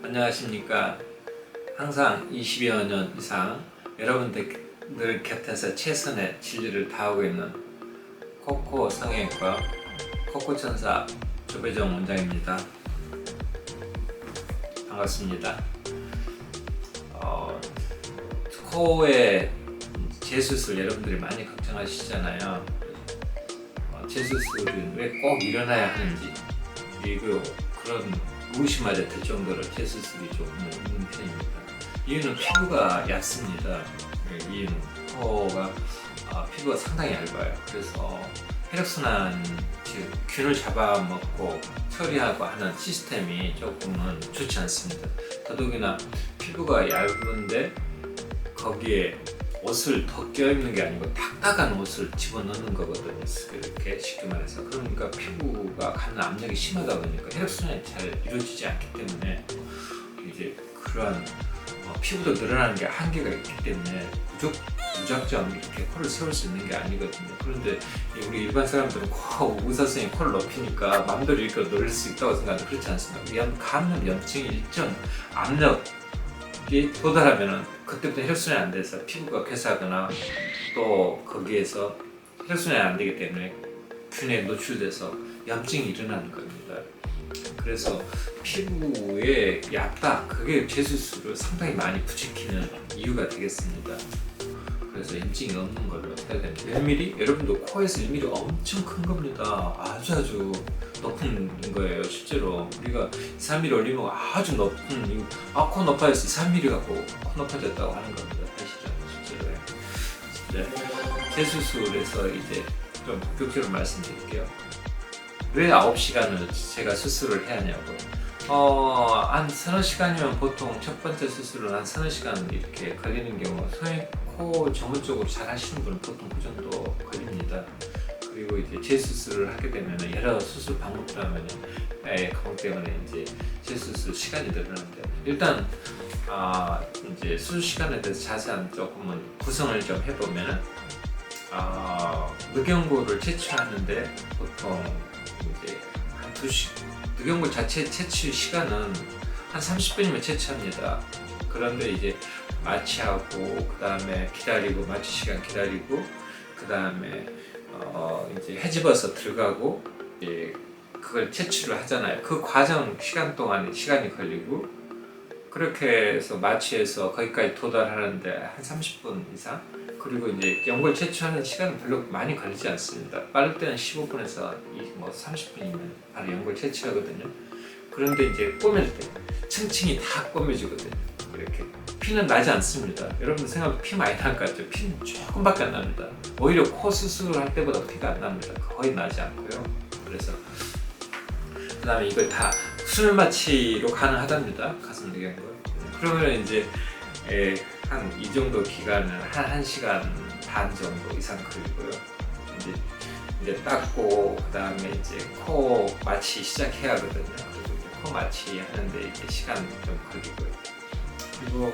안녕하십니까. 항상 20여 년 이상 여러분들 곁에서 최선의 진료를 다하고 있는 코코 성형외과 코코천사 조배정 원장입니다. 반갑습니다. 코의 재수술 여러분들이 많이 걱정하시잖아요. 재수술은 왜 꼭 일어나야 하는지, 그리고 그런 의심마저 들 정도로 재수술이 조금 있는 편입니다. 이유는 피부가 얇습니다. 이유는 코가 피부가 상당히 얇아요. 그래서 혈액순환, 즉 균을 잡아먹고 처리하고 하는 시스템이 조금은 좋지 않습니다. 더더욱이나 피부가 얇은데 거기에 옷을 더 껴입는 게 아니고 딱딱한 옷을 집어넣는 거거든요. 이렇게 쉽게 말해서. 그러니까 피부가 갖는 압력이 심하다 보니까 혈액순환이 잘 이루어지지 않기 때문에 이제 그러한 피부도 늘어나는 게 한계가 있기 때문에 무작정 이렇게 코를 세울 수 있는 게 아니거든요. 그런데 우리 일반 사람들은 의사 선생님이 코를 높이니까 마음대로 이렇게 늘릴 수 있다고 생각하는데 그렇지 않습니다. 감염 염증이 일정 압력이 도달하면은 그때부터 혈순환이 안 돼서 피부가 괴사하거나 또 거기에서 혈순환이 안 되기 때문에 균에 노출돼서 염증이 일어나는 겁니다. 그래서 피부에 얇다, 그게 재수술을 상당히 많이 부추기는 이유가 되겠습니다. 그래서 염증이 없는 걸로 해야 됩니다. 1mm? 여러분도 코에서 1mm 엄청 큰 겁니다. 아주 높은 거예요. 실제로 우리가 3mm 올리면 아주 높은, 코 높아졌어 3mm 갖고 코 높아졌다고 하는 겁니다. 사실은 실제로. 재수술에서 이제 좀 본격적으로 말씀드릴게요. 왜 9시간을 제가 수술을 해야 하냐고. 한 서너 시간이면 보통 첫 번째 수술은 한 서너 시간 이렇게 걸리는 경우, 코 전문적으로 잘 하시는 분은 보통 그 정도 걸립니다. 그리고 이제 재수술을 하게 되면 여러 수술 방법들 하면 그것 때문에 이제 재수술 시간이 늘어나는데, 일단 이제 수술 시간에 대해서 자세한 조금은 구성을 좀 해보면 늑연골을 채취하는데 보통 이제 한 2시, 늑연골 자체 채취 시간은 한 30분이면 채취합니다. 그런데 이제 마취하고 그 다음에 기다리고, 마취 시간 기다리고, 그 다음에 이제 헤집어서 들어가고, 이제 그걸 채취를 하잖아요. 그 과정 시간 동안 시간이 걸리고, 그렇게 해서 마취해서 거기까지 도달하는데 한 30분 이상. 그리고 이제 연골 채취하는 시간은 별로 많이 걸리지 않습니다. 빠를 때는 15분에서 30분이면 바로 연골 채취하거든요. 그런데 이제 꼬맬 때 층층이 다 꼬매지거든요. 이렇게 피는 나지 않습니다. 여러분들 생각보다 피 많이 날 것 같죠? 피는 조금밖에 안 납니다. 오히려 코 수술할 때보다 피가 안 납니다. 거의 나지 않고요. 그래서 그 다음에 이걸 다 수면 마취로 가능하답니다. 가슴 늑연골. 그러면 이제 한 이 정도 기간은 한 1시간 반 정도 이상 걸리고요. 이제 닦고, 그 다음에 이제 코 마취 시작해야 하거든요. 그리고 이제 코 마취 하는데 이제 시간 좀 걸리고요. 그리고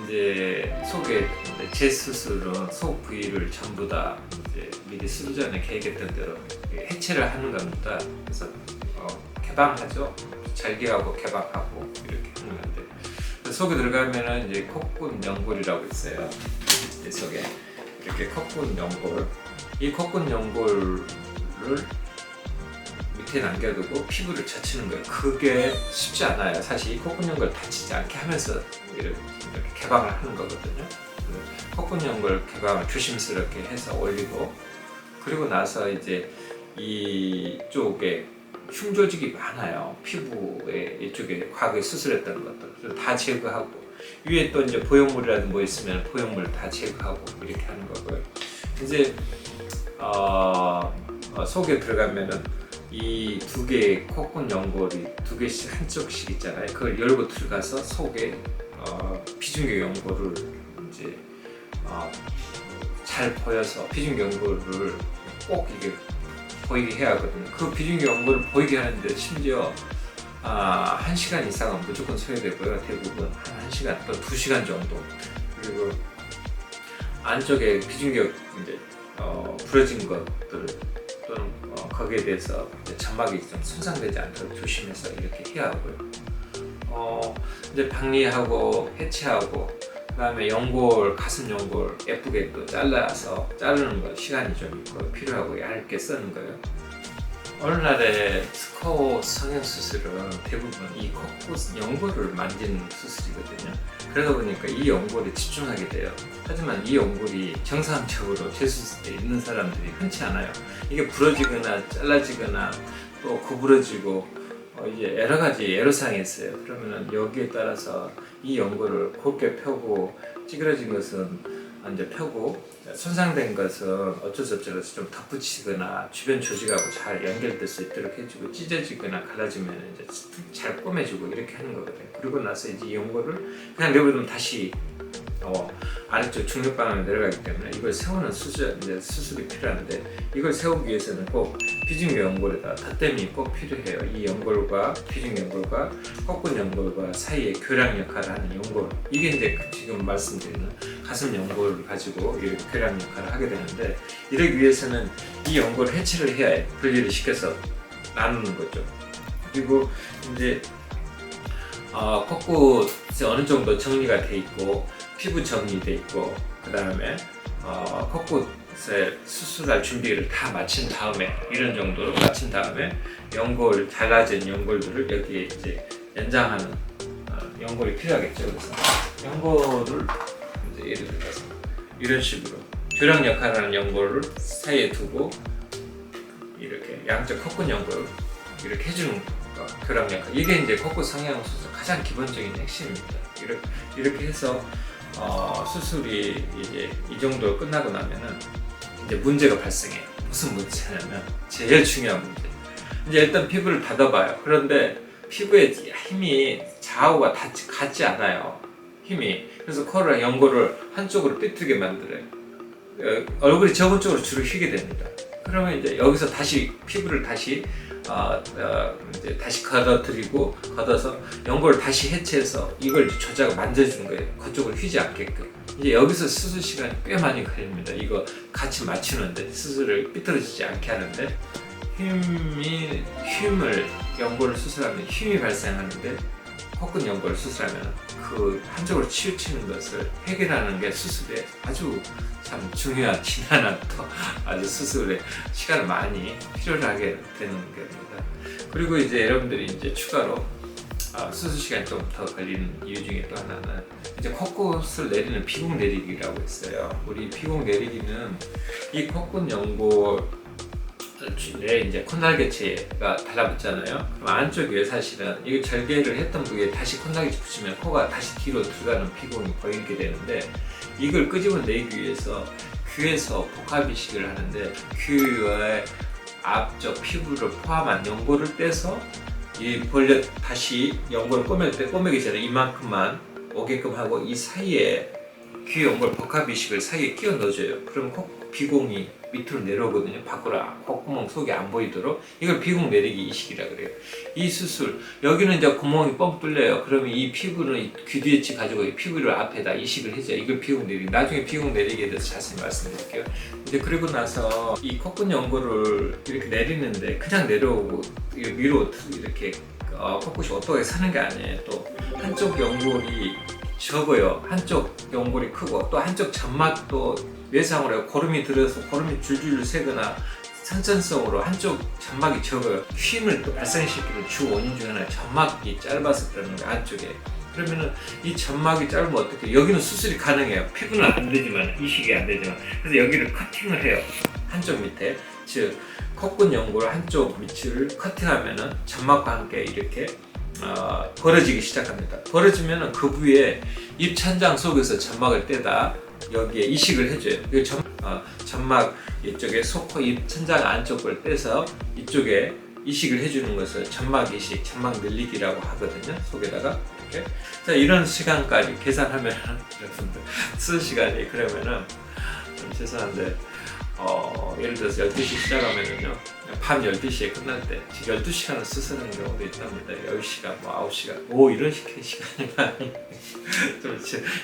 이제 속에 재수술은 속 부위를 전부 다 이제 미리 수술 전에 계획했던 대로 해체를 하는 겁니다. 그래서 개방하죠. 절개하고 개방하고 이렇게 하는 건데, 속에 들어가면은 이제 콧근 연골이라고 있어요. 이 속에 이렇게 콧근 연골, 이 콧근 연골을 밑에 남겨두고 피부를 젖히는 거예요. 그게 쉽지 않아요. 사실 이 콧근 연골 다치지 않게 하면서 이렇게 개방을 하는 거거든요. 콧근 연골 개방을 조심스럽게 해서 올리고, 그리고 나서 이제 이쪽에 흉 조직이 많아요. 피부에 이쪽에 과거에 수술했던 것들 그래서 다 제거하고, 위에 또 이제 보형물이라도 뭐 있으면 보형물 다 제거하고 이렇게 하는 거고요. 이제 속에 들어가면은 이 두 개의 콧근 연골이 두 개씩 한쪽씩 있잖아요. 그걸 열고 들어가서 속에 피중격 연골을 이제 잘 보여서 피중격 연골을 꼭 이게 보이게 해야 하거든요. 그 비중격 연골을 보이게 하는데 심지어 1시간 이상은 무조건 소요되고요. 대부분 한 1시간 또 2시간 정도. 그리고 안쪽에 비중격 이제 부러진 것들 또는 거기에 대해서 점막이 좀 손상되지 않도록 조심해서 이렇게 해야 하고요. 이제 박리하고 해체하고 그다음에 연골, 가슴 연골 예쁘게 또 잘라서 자르는 거 시간이 좀 있고 필요하고 얇게 쓰는 거예요. 오늘날의 스쿼트 성형 수술은 대부분 이 콧구 연골을 만지는 수술이거든요. 그러다 보니까 이 연골에 집중하게 돼요. 하지만 이 연골이 정상적으로 재수술에 있는 사람들이 흔치 않아요. 이게 부러지거나 잘라지거나 또 구부러지고 이제 여러 가지 애로사항이 있어요. 그러면은 여기에 따라서 이 연골을 곱게 펴고 찌그러진 것은 이제 펴고 손상된 것은 어쩔 수 없이 좀 덧붙이거나 주변 조직하고 잘 연결될 수 있도록 해주고 찢어지거나 갈라지면 이제 잘 꼬매주고 이렇게 하는 거거든요. 그리고 나서 이제 이 연골을 그냥 내버려두면 다시 아래쪽 중력방향으로 내려가기 때문에 이걸 세우는 수술이 필요한데 이걸 세우기 위해서는 꼭 비중계 연골에다 덧댐이 꼭 필요해요. 이 연골과 비중계 연골과 꺾은 연골과 사이에 교량 역할을 하는 연골, 이게 이제 지금 말씀드리는 가슴 연골을 가지고 이렇게 교량 역할을 하게 되는데 이러기 위해서는 이 연골을 해체를 해야 해요. 분리를 시켜서 나누는 거죠. 그리고 이제 콧구에 어느 정도 정리가 돼 있고 피부 정리돼 있고 그 다음에 콧구에 수술할 준비를 다 마친 다음에 이런 정도로 마친 다음에 연골 잘라진 연골들을 여기에 이제 연장하는 연골이 필요하겠죠. 그래서 연골을 이제 예를 들어서 이런 식으로 교량 역할을 하는 연골을 사이에 두고 이렇게 양쪽 콧구 연골을 이렇게 해주는 거, 교량 역할. 이게 이제 콧구 성형 수술 가장 기본적인 핵심입니다. 이렇게 해서 수술이 이제 이 정도 끝나고 나면은 이제 문제가 발생해요. 무슨 문제냐면 제일 중요한 문제. 이제 일단 피부를 닫아봐요. 그런데 피부에 힘이 좌우가 같지 않아요. 힘이. 그래서 코를 연골을 한쪽으로 삐뚤게 만들어요. 얼굴이 저번 쪽으로 주로 휘게 됩니다. 그러면 이제 여기서 다시 피부를 다시 이제 다시 걷어서 연골을 다시 해체해서 이걸 조작을 만져주는 거예요. 그쪽을 휘지 않게끔. 이제 여기서 수술 시간이 꽤 많이 걸립니다. 이거 같이 맞추는데 수술을 삐뚤어지지 않게 하는데 힘을 연골을 수술하면 힘이 발생하는데 콧구 연골을 수술하면 그 한쪽으로 치우치는 것을 해결하는 게 수술에 아주 참 중요한 지난한 또 아주 수술에 시간을 많이 필요로 하게 되는 겁니다. 그리고 이제 여러분들이 이제 추가로 수술 시간이 좀 더 걸리는 이유 중에 또 하나는 이제 콧구를 내리는 피국 내리기라고 있어요. 우리 피국 내리기는 이 콧구 연골 이제 콧날개체가 달라붙잖아요. 그럼 안쪽에 사실은 이 절개를 했던 부위에 다시 콧날개체 붙이면 코가 다시 뒤로 들어가는 피국이 보이게 되는데 이걸 끄집어내기 위해서 귀에서 복합 이식을 하는데 귀의 앞쪽 피부를 포함한 연골을 떼서 이 다시 연골을 꼬맬 때 꼬매기 전에 이만큼만 오게끔 하고 이 사이에 귀 연골 복합 이식을 사이에 끼워 넣어줘요. 그럼 비공이 밑으로 내려오거든요. 밖으로 콧구멍 속이 안 보이도록. 이걸 비공 내리기 이식이라 그래요. 이 수술 여기는 이제 구멍이 뻥 뚫려요. 그러면 이 피부는 귀 뒤에 가지고 이 피부를 앞에다 이식을 해줘요. 이걸 비공 내리기. 나중에 비공 내리기에 대해서 자세히 말씀드릴게요. 이제 그리고 나서 이 콧구 연골을 이렇게 내리는데 그냥 내려오고 위로 이렇게 콧구이 어떻게 사는 게 아니에요. 또 한쪽 연골이 적어요. 한쪽 연골이 크고 또 한쪽 점막도 외상으로 고름이 들어서 고름이 줄줄 새거나 선천성으로 한쪽 점막이 적어요. 힘을 또 발생시키는 주 원인 중 하나 점막이 짧아서 그러는 거예요. 안쪽에. 그러면은 이 점막이 짧으면 어떻게? 여기는 수술이 가능해요. 피부는 안 되지만 이식이 안 되지만 그래서 여기를 커팅을 해요. 한쪽 밑에 즉 콧구 연골 한쪽 밑을 커팅하면은 점막과 함께 이렇게 벌어지기 시작합니다. 벌어지면은 그 부위에 입천장 속에서 점막을 떼다 여기에 이식을 해줘요. 점막 이쪽에 속코 입천장 안쪽을 떼서 이쪽에 이식을 해주는 것을 점막 이식, 점막 늘리기라고 하거든요. 속에다가 이렇게. 자, 이런 시간까지 계산하면 여러분들 수술 시간이 그러면은 좀 죄송한데 예를 들어서 12시 시작하면은요 밤 12시에 끝날 때 12시간을 수술하는 경우도 있답니다. 10시간, 9시간 이런 시간이 많이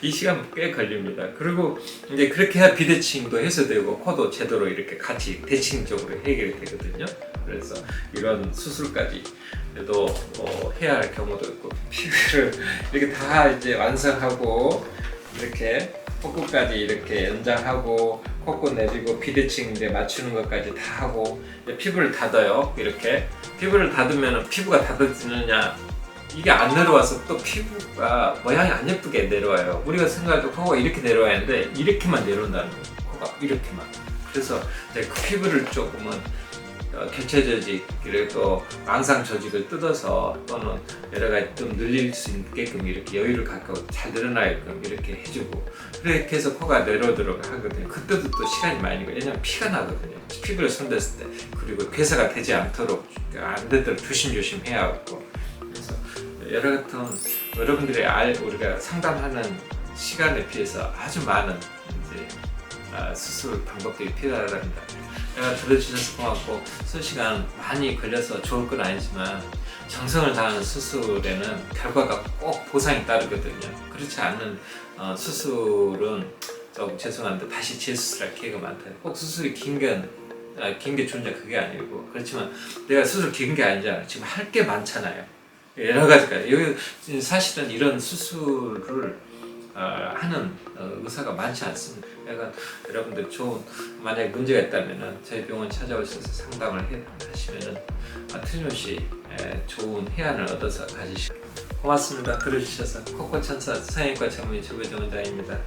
이 시간 꽤 걸립니다. 그리고 이제 그렇게 해야 비대칭도 해소되고 코도 제대로 이렇게 같이 대칭적으로 해결이 되거든요. 그래서 이런 수술까지 또 해야 할 경우도 있고 피부를 이렇게 다 이제 완성하고 이렇게 코끝까지 이렇게 연장하고 코끝 내리고 비대칭 이제 맞추는 것까지 다 하고 이제 피부를 닫아요. 이렇게 피부를 닫으면 피부가 닫아지느냐 이게 안 내려와서 또 피부가 모양이 안 예쁘게 내려와요. 우리가 생각해도 코가 이렇게 내려와야 하는데 이렇게만 내려온다는 거예요. 코가 이렇게만. 그래서 이제 그 피부를 조금은 교체 조직 그리고 또 망상 조직을 뜯어서 또는 여러 가지 좀 늘릴 수 있게끔 이렇게 여유를 갖고 잘 늘어나게끔 이렇게 해주고 그렇게 해서 코가 내려오도록 하거든요. 그때도 또 시간이 많이 걸려요. 왜냐면 피가 나거든요. 피부를 손댔을 때 그리고 괴사가 되지 않도록 안 되도록 조심조심 해야 하고 그래서 여러 같은 여러분들이 우리가 상담하는 시간에 비해서 아주 많은 이제 수술 방법들이 필요하답니다. 들어주셔서 고맙고 수시간 많이 걸려서 좋을 건 아니지만 정성을 다하는 수술에는 결과가 꼭 보상이 따르거든요. 그렇지 않은 수술은 조금 죄송한데 다시 재수술할 기회가 많다. 꼭 수술이 긴 게 좋냐 그게 아니고 그렇지만 내가 수술 긴 게 아니잖아요. 지금 할 게 많잖아요. 여러 가지가 여기 사실은 이런 수술을 하는 의사가 많지 않습니다. 그러니까 여러분들 만약에 문제가 있다면은 저희 병원 찾아오셔서 상담을 하시면은 틀림없이 좋은 해안을 얻어서 가지시고 고맙습니다. 들어주셔서 코코천사 성형외과 전문의 조배정 원장입니다.